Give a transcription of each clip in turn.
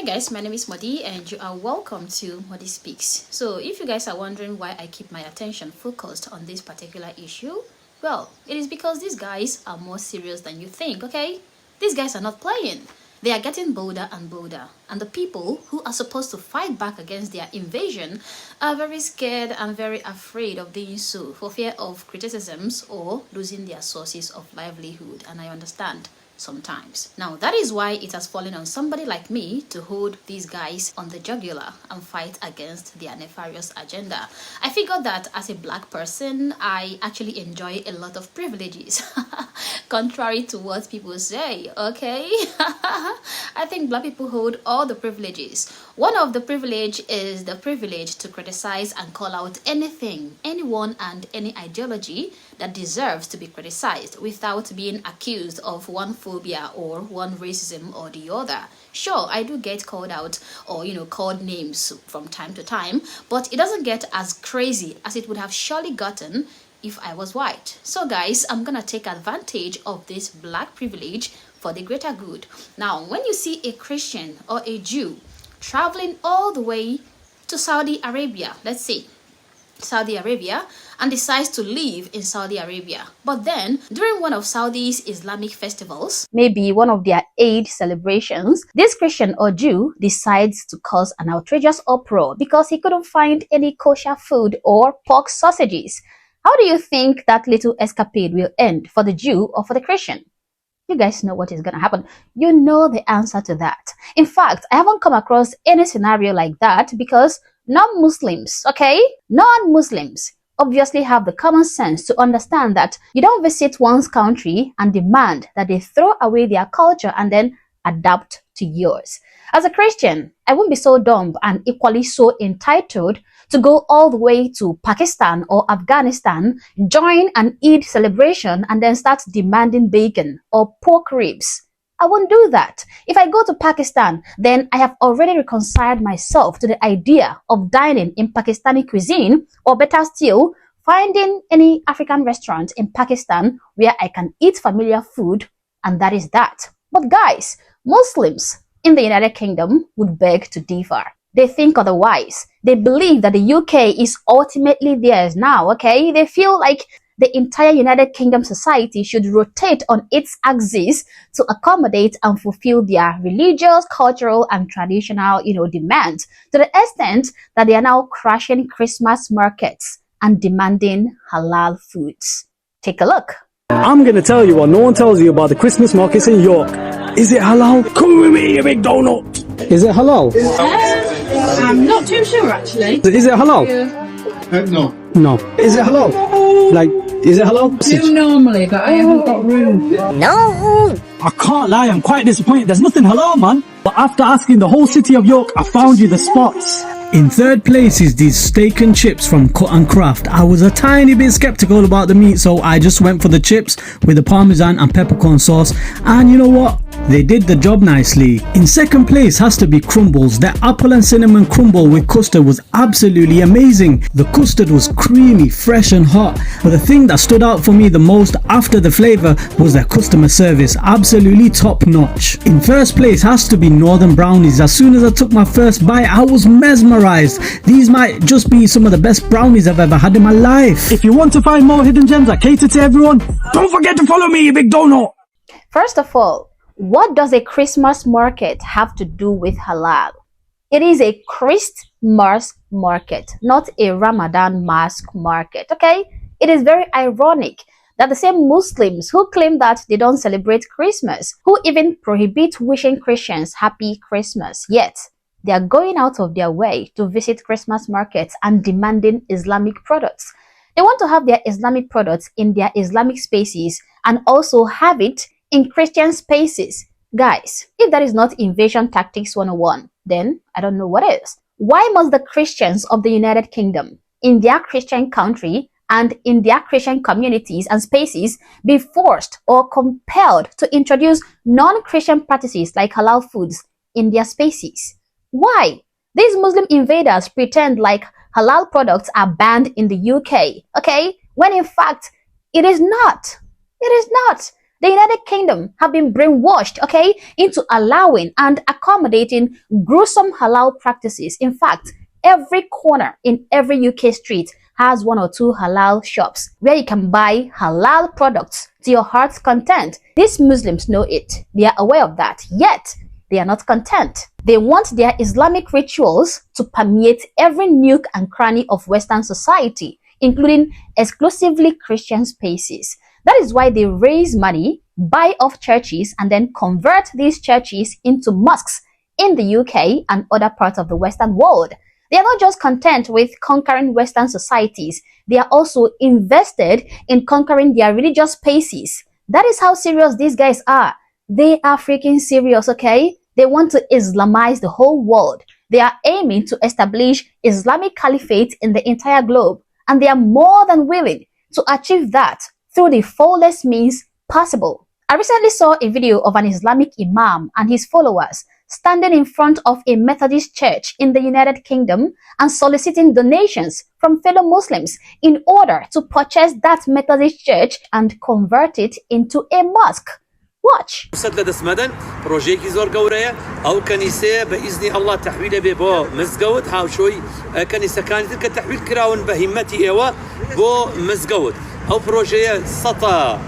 Hi guys, my name is Modi and you are welcome to Modi Speaks. So if you guys are wondering why I keep my attention focused on this particular issue, well, it is because these guys are more serious than you think, okay? These guys are not playing. They are getting bolder and bolder, and the people who are supposed to fight back against their invasion are very scared and very afraid of doing so for fear of criticisms or losing their sources of livelihood, and I understand sometimes. Now, that is why it has fallen on somebody like me to hold these guys on the jugular and fight against their nefarious agenda. I figured that as a black person, I actually enjoy a lot of privileges, contrary to what people say, okay? I think black people hold all the privileges. One of the privilege is the privilege to criticize and call out anything, anyone, and any ideology that deserves to be criticized without being accused of one phobia or one racism or the other. Sure, I do get called out or, called names from time to time, but it doesn't get as crazy as it would have surely gotten if I was white. So guys, I'm gonna take advantage of this black privilege for the greater good. Now, when you see a Christian or a Jew traveling all the way to Saudi Arabia, let's say Saudi Arabia, and decides to live in Saudi Arabia, but then during one of Saudi's Islamic festivals, maybe one of their Eid celebrations, this Christian or Jew decides to cause an outrageous uproar because he couldn't find any kosher food or pork sausages. How do you think that little escapade will end for the Jew or for the Christian? You guys know what is going to happen. You know the answer to that. In fact, I haven't come across any scenario like that because non-Muslims, okay? Non-Muslims obviously have the common sense to understand that you don't visit one's country and demand that they throw away their culture and then adapt to yours. As a Christian, I won't be so dumb and equally so entitled to go all the way to Pakistan or Afghanistan, join an Eid celebration, and then start demanding bacon or pork ribs. I won't do that. If I go to Pakistan, then I have already reconciled myself to the idea of dining in Pakistani cuisine, or better still, finding any African restaurant in Pakistan where I can eat familiar food, and that is that. But guys, Muslims in the United Kingdom would beg to differ. They think otherwise. They believe that the UK is ultimately theirs now, okay? They feel like the entire United Kingdom society should rotate on its axis to accommodate and fulfill their religious, cultural, and traditional, demands, to the extent that they are now crashing Christmas markets and demanding halal foods. Take a look. I'm going to tell you what no one tells you about the Christmas markets in York. Is it halal? Come with me, you big donut. Is it halal? I'm not too sure actually. Is it halal? No. No. Is it halal? Is it halal? Do normally, but I haven't got room. No. I can't lie, I'm quite disappointed. There's nothing halal, man. But after asking the whole city of York, I found you the spots. In third place is these steak and chips from Cut and Craft. I was a tiny bit skeptical about the meat, so I just went for the chips with the parmesan and peppercorn sauce. And you know what? They did the job nicely. In second place has to be Crumbles. The apple and cinnamon crumble with custard was absolutely amazing. The custard was creamy, fresh and hot. But the thing that stood out for me the most after the flavour was their customer service. Absolutely top notch. In first place has to be Northern Brownies. As soon as I took my first bite, I was mesmerised. These might just be some of the best brownies I've ever had in my life. If you want to find more hidden gems that cater to everyone, don't forget to follow me, you big donut. First of all, what does a Christmas market have to do with halal? It is a Christmas market, not a Ramadan mask market, okay? It is very ironic that the same Muslims who claim that they don't celebrate Christmas, who even prohibit wishing Christians happy Christmas, yet they are going out of their way to visit Christmas markets and demanding Islamic products. They want to have their Islamic products in their Islamic spaces and also have it in Christian spaces. Guys, if that is not invasion tactics 101, then I don't know what is. Why must the Christians of the United Kingdom, in their Christian country and in their Christian communities and spaces, be forced or compelled to introduce non-Christian practices like halal foods in their spaces? Why? These Muslim invaders pretend like halal products are banned in the UK, okay? When in fact, it is not. It is not. The United Kingdom have been brainwashed, okay, into allowing and accommodating gruesome halal practices. In fact, every corner in every UK street has one or two halal shops where you can buy halal products to your heart's content. These Muslims know it. They are aware of that. Yet, they are not content. They want their Islamic rituals to permeate every nook and cranny of Western society, including exclusively Christian spaces. That is why they raise money, buy off churches, and then convert these churches into mosques in the UK and other parts of the Western world. They are not just content with conquering Western societies, they are also invested in conquering their religious spaces. That is how serious these guys are. They are freaking serious, okay? They want to Islamize the whole world. They are aiming to establish Islamic caliphate in the entire globe, and they are more than willing to achieve that through the foulest means possible. I recently saw a video of an Islamic imam and his followers standing in front of a Methodist church in the United Kingdom and soliciting donations from fellow Muslims in order to purchase that Methodist church and convert it into a mosque. Watch. مسدس مدن بروجيكي زور قورية أو كنيسة بإذن الله تحويله ببو مزقود هاو شوي كنيسة كانت تلك تحويل كراون بهمتي إيوه بو مزقود أو بروجية سطا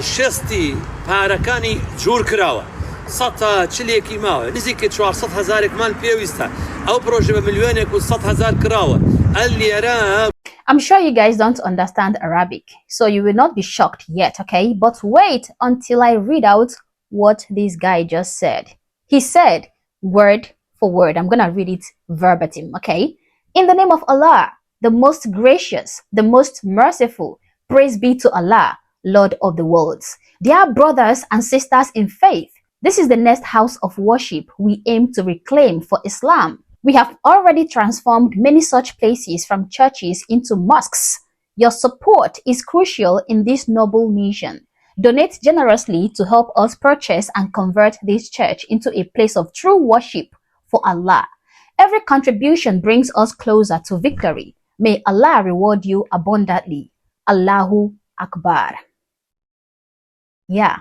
شستي باركاني جور كراوة سطا تشليكي ماوه نزيك 400,000 مال بيويستا أو بروجية بمليونك و100,000 كراوة اللي يراه. I'm sure you guys don't understand Arabic, so you will not be shocked yet, okay? But wait until I read out what this guy just said. He said, word for word, I'm gonna read it verbatim, okay? In the name of Allah, the most gracious, the most merciful, praise be to Allah, Lord of the worlds. Dear brothers and sisters in faith, this is the next house of worship we aim to reclaim for Islam. We have already transformed many such places from churches into mosques. Your support is crucial in this noble mission. Donate generously to help us purchase and convert this church into a place of true worship for Allah. Every contribution brings us closer to victory. May Allah reward you abundantly. Allahu Akbar. Yeah,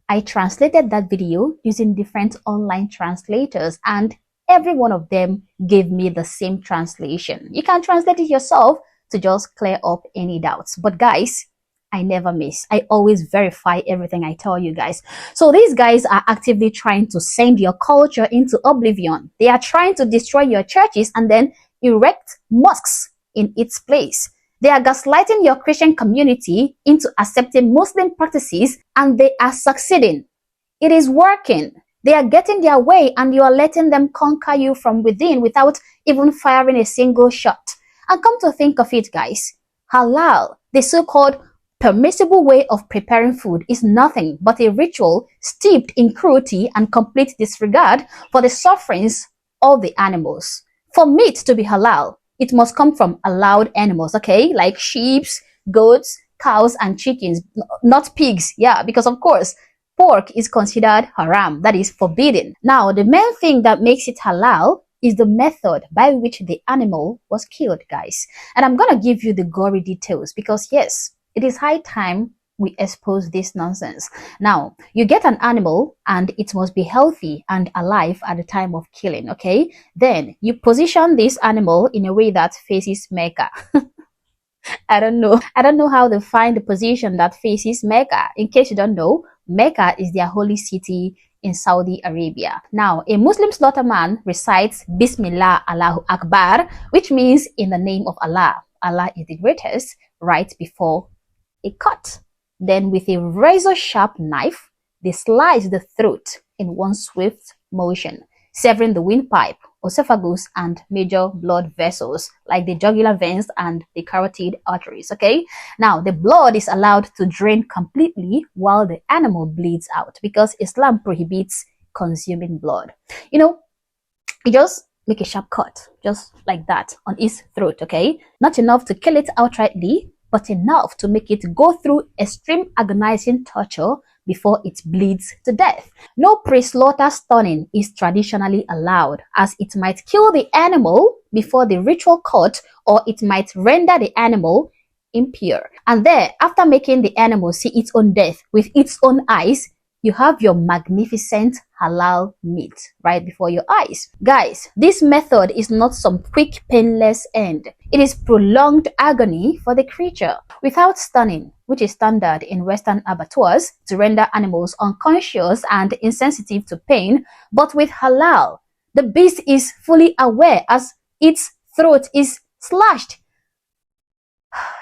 I translated that video using different online translators and every one of them gave me the same translation. You can translate it yourself to just clear up any doubts. But guys, I never miss. I always verify everything I tell you guys. So these guys are actively trying to send your culture into oblivion. They are trying to destroy your churches and then erect mosques in its place. They are gaslighting your Christian community into accepting Muslim practices, and they are succeeding. It is working. They are getting their way and you are letting them conquer you from within without even firing a single shot. And come to think of it, guys, halal, the so-called permissible way of preparing food, is nothing but a ritual steeped in cruelty and complete disregard for the sufferings of the animals. For meat to be halal, it must come from allowed animals, okay, like sheep, goats, cows, and chickens, not pigs. Yeah, because of course, pork is considered haram, that is forbidden. Now, the main thing that makes it halal is the method by which the animal was killed, guys. And I'm gonna give you the gory details because yes, it is high time we expose this nonsense. Now, you get an animal and it must be healthy and alive at the time of killing, okay? Then you position this animal in a way that faces Mecca. I don't know how they find the position that faces Mecca. In case you don't know, Mecca is their holy city in Saudi Arabia. Now, a Muslim slaughterman recites Bismillah Allahu Akbar, which means in the name of Allah. Allah is the greatest, right before a cut. Then with a razor-sharp knife, they slice the throat in one swift motion, severing the windpipe, esophagus, and major blood vessels like the jugular veins and the carotid arteries, okay? Now, the blood is allowed to drain completely while the animal bleeds out because Islam prohibits consuming blood. You know, you just make a sharp cut, just like that, on its throat, okay? Not enough to kill it outrightly, but enough to make it go through extreme agonizing torture before it bleeds to death. No pre-slaughter stunning is traditionally allowed, as it might kill the animal before the ritual cut, or it might render the animal impure. And there, after making the animal see its own death with its own eyes, you have your magnificent halal meat right before your eyes. Guys, this method is not some quick, painless end. It is prolonged agony for the creature. Without stunning, which is standard in Western abattoirs to render animals unconscious and insensitive to pain, but with halal, the beast is fully aware as its throat is slashed.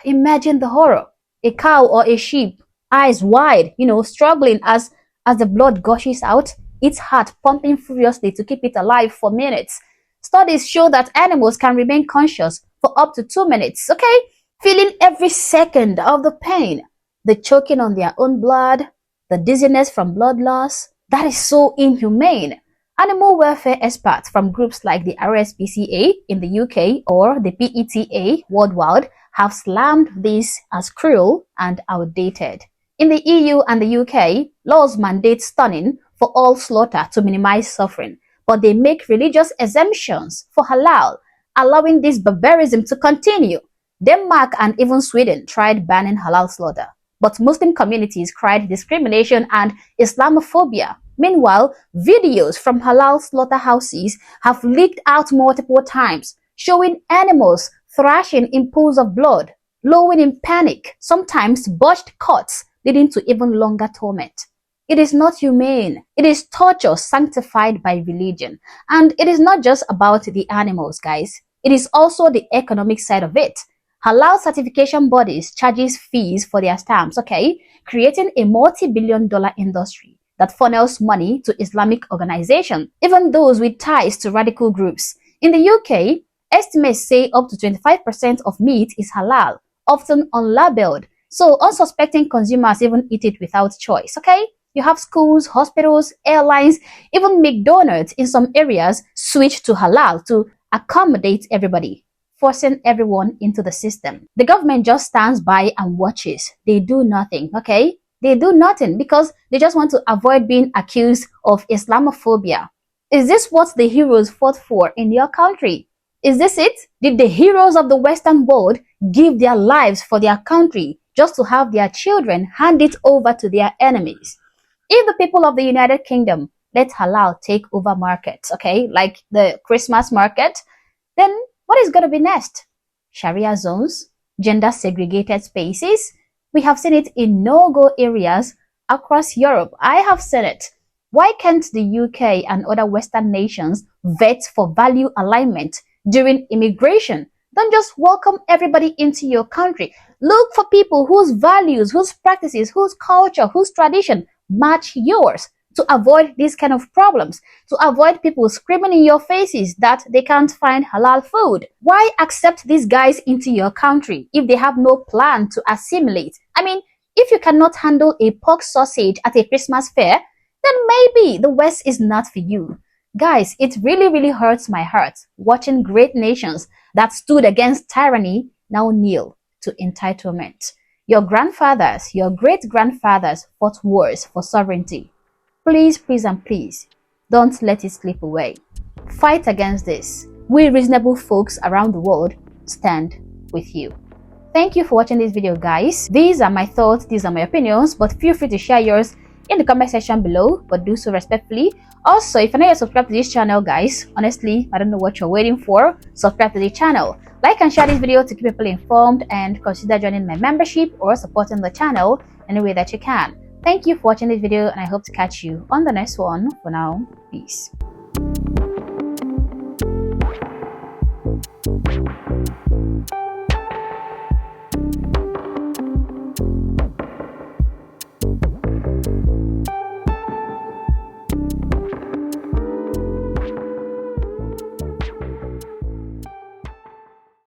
Imagine the horror. A cow or a sheep, eyes wide, struggling as the blood gushes out, its heart pumping furiously to keep it alive for minutes. Studies show that animals can remain conscious for up to 2 minutes, okay? Feeling every second of the pain, the choking on their own blood, the dizziness from blood loss. That is so inhumane. Animal welfare experts from groups like the RSPCA in the UK or the PETA worldwide have slammed this as cruel and outdated. In the EU and the UK, laws mandate stunning for all slaughter to minimize suffering, but they make religious exemptions for halal, allowing this barbarism to continue. Denmark and even Sweden tried banning halal slaughter, but Muslim communities cried discrimination and Islamophobia. Meanwhile, videos from halal slaughterhouses have leaked out multiple times, showing animals thrashing in pools of blood, lowing in panic, sometimes botched cuts, leading to even longer torment. It is not humane. It is torture sanctified by religion. And it is not just about the animals, guys. It is also the economic side of it. Halal certification bodies charges fees for their stamps, okay? Creating a multi-billion-dollar industry that funnels money to Islamic organizations, even those with ties to radical groups. In the UK, estimates say up to 25% of meat is halal, often unlabeled. So unsuspecting consumers even eat it without choice, okay? You have schools, hospitals, airlines, even McDonald's in some areas switch to halal to accommodate everybody, forcing everyone into the system. The government just stands by and watches. They do nothing, okay? They do nothing because they just want to avoid being accused of Islamophobia. Is this what the heroes fought for in your country? Is this it? Did the heroes of the Western world give their lives for their country just to have their children hand it over to their enemies? If the people of the United Kingdom let halal take over markets, okay, like the Christmas market, then what is going to be next? Sharia zones? Gender segregated spaces? We have seen it in no-go areas across Europe. I have seen it. Why can't the UK and other Western nations vet for value alignment during immigration? Don't just welcome everybody into your country. Look for people whose values, whose practices, whose culture, whose tradition match yours to avoid these kind of problems, to avoid people screaming in your faces that they can't find halal food. Why accept these guys into your country if they have no plan to assimilate? I mean, if you cannot handle a pork sausage at a Christmas fair, then maybe the West is not for you. Guys, it really hurts my heart watching great nations that stood against tyranny now kneel to entitlement. Your grandfathers, your great-grandfathers fought wars for sovereignty. Please, please, and please, don't let it slip away. Fight against this. We reasonable folks around the world stand with you. Thank you for watching this video, guys. These are my thoughts, these are my opinions, but feel free to share yours in the comment section below, but do so respectfully. Also, if you're not yet subscribed to this channel, guys, honestly, I don't know what you're waiting for. Subscribe to the channel. Like and share this video to keep people informed, and consider joining my membership or supporting the channel any way that you can. Thank you for watching this video, and I hope to catch you on the next one. For now, peace.